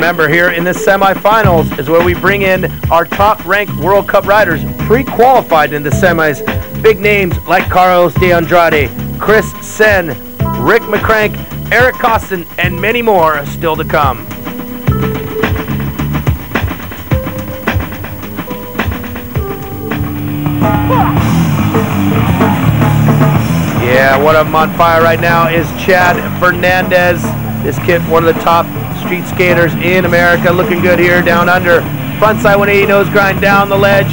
Remember, here in the semifinals is where we bring in our top-ranked World Cup riders pre-qualified in the semis. Big names like Carlos de Andrade, Chris Sen, Rick McCrank, Eric Costin, and many more are still to come. Yeah, what I'm on fire right now is Chad Fernandez. This kid, one of the top street skaters in America, looking good here down under. Frontside 180 nose grind down the ledge.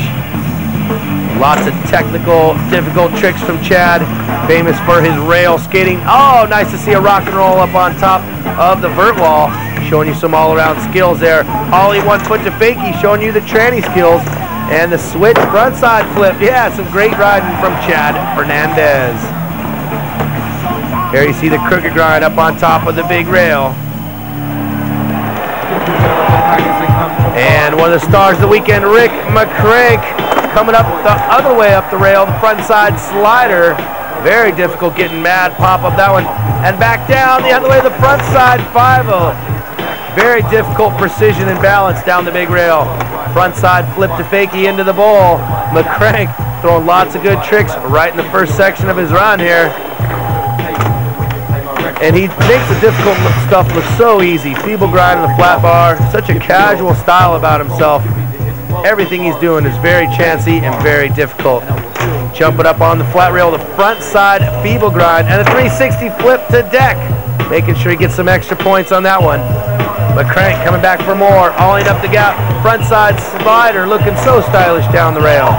Lots of technical, difficult tricks from Chad, famous for his rail skating. Oh, nice to see a rock and roll up on top of the vert wall, showing you some all-around skills there. Ollie 1 foot to fakie, showing you the tranny skills. And the switch frontside flip. Yeah, some great riding from Chad Fernandez. Here you see the crooked grind up on top of the big rail. And one of the stars of the weekend, Rick McCrank, coming up the other way up the rail, the frontside slider. Very difficult, getting mad, pop up that one. And back down the other way, the frontside 5-0. Very difficult precision and balance down the big rail. Frontside flip to fakie into the bowl. McCrank throwing lots of good tricks right in the first section of his run here. And he makes the difficult stuff look so easy. Feeble grind on the flat bar. Such a casual style about himself. Everything he's doing is very chancy and very difficult. Jumping up on the flat rail, the front side feeble grind, and a 360 flip to deck. Making sure he gets some extra points on that one. McCrank coming back for more, alling up the gap. Front side slider looking so stylish down the rail.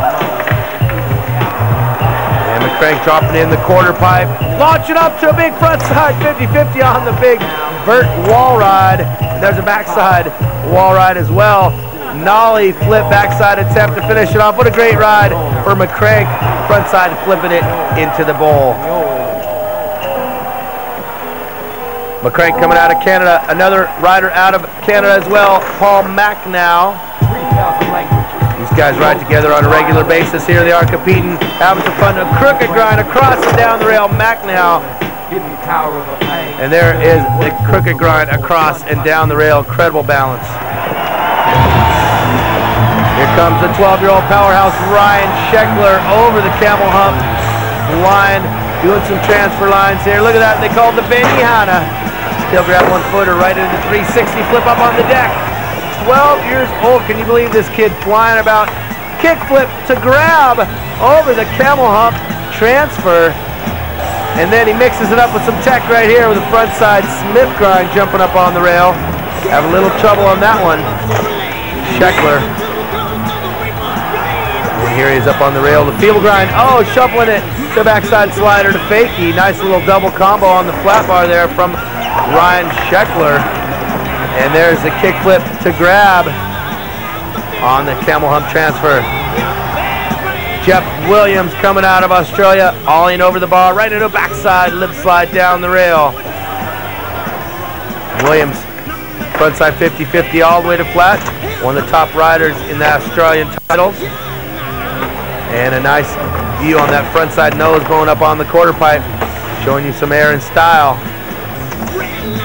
And McCrank dropping in the quarter pipe. Launching up to a big front side 50-50 on the big vert wall ride. And there's a backside wall ride as well. Nollie flip backside attempt to finish it off. What a great ride for McCrank. Front side flipping it into the bowl. McCrank coming out of Canada. Another rider out of Canada as well, Paul Macnow. These guys ride together on a regular basis. Here they are competing, having some fun. A crooked grind across and down the rail, Macnow. And there is the crooked grind across and down the rail. Incredible balance. Here comes the 12-year-old powerhouse Ryan Scheckler over the camel hump line, doing some transfer lines here. Look at that, they call it the Benihana. He'll grab 1-footer right into the 360 flip up on the deck. 12 years old, can you believe this kid flying about? Kick flip to grab over the camel hump transfer. And then he mixes it up with some tech right here with a front side Smith grind jumping up on the rail. Have a little trouble on that one. Scheckler. And here he is up on the rail. The feeble grind. Oh, shuffling it to backside slider to fakie. Nice little double combo on the flat bar there from Ryan Scheckler. And there's the kick flip to grab on the camel hump transfer. Jeff Williams coming out of Australia, olling over the bar, right into a backside lip slide down the rail. Williams, frontside 50-50 all the way to flat. One of the top riders in the Australian titles. And a nice view on that frontside nose going up on the quarter pipe, showing you some air and style.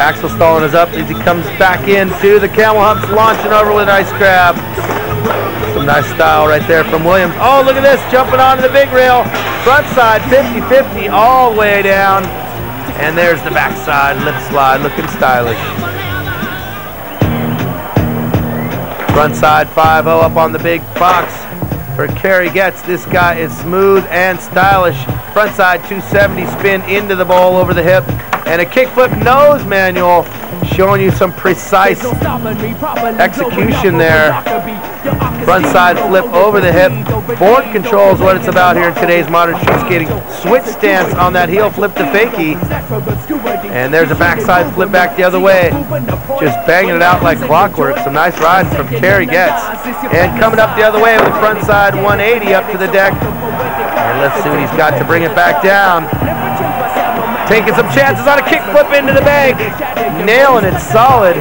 Axel stalling is up as he comes back into the camel humps, launching over with a nice grab. Some nice style right there from Williams. Oh, look at this, jumping onto the big rail. Front side 50-50 all the way down. And there's the backside lip slide, looking stylish. Front side 5-0 up on the big box for Kerry Getz. This guy is smooth and stylish. Front side 270 spin into the bowl over the hip. And a kickflip nose manual, showing you some precise execution there. Front side flip over the hip. Board control is what it's about here in today's modern street skating. Switch stance on that heel flip to fakie. And there's a backside flip back the other way. Just banging it out like clockwork. Some nice riding from Kerry Getz. And coming up the other way with a front side 180 up to the deck. And let's see what he's got to bring it back down. Taking some chances on a kickflip into the bank. Nailing it solid.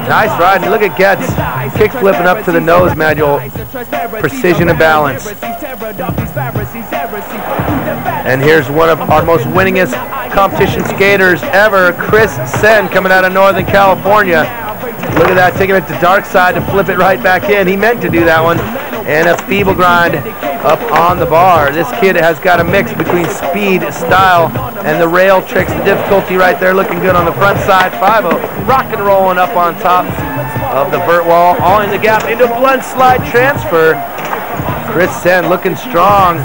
Nice ride. Look at Getz. Kick flipping up to the nose manual. Precision and balance. And here's one of our most winningest competition skaters ever, Chris Sen, coming out of Northern California. Look at that, taking it to dark side to flip it right back in. He meant to do that one. And a feeble grind up on the bar. This kid has got a mix between speed, style, and the rail tricks. The difficulty right there looking good on the front side. 5-0, rock and rolling up on top of the vert wall. All in the gap into blunt slide transfer. Chris Sen looking strong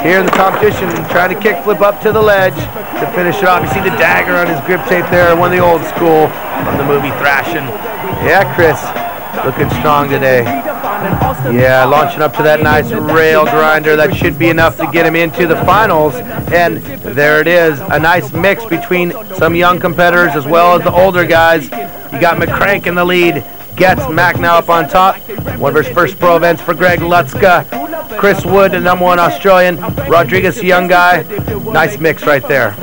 here in the competition, trying to kick flip up to the ledge to finish it off. You see the dagger on his grip tape there, one of the old school from the movie Thrashing. Yeah, Chris, looking strong today. Yeah, launching up to that nice rail grinder. That should be enough to get him into the finals. And there it is, a nice mix between some young competitors as well as the older guys. You got McCrank in the lead. Getz, Mac now up on top. One of his first pro events for Greg Lutzka. Chris Wood, the #1 Australian. Rodriguez, a young guy. Nice mix right there.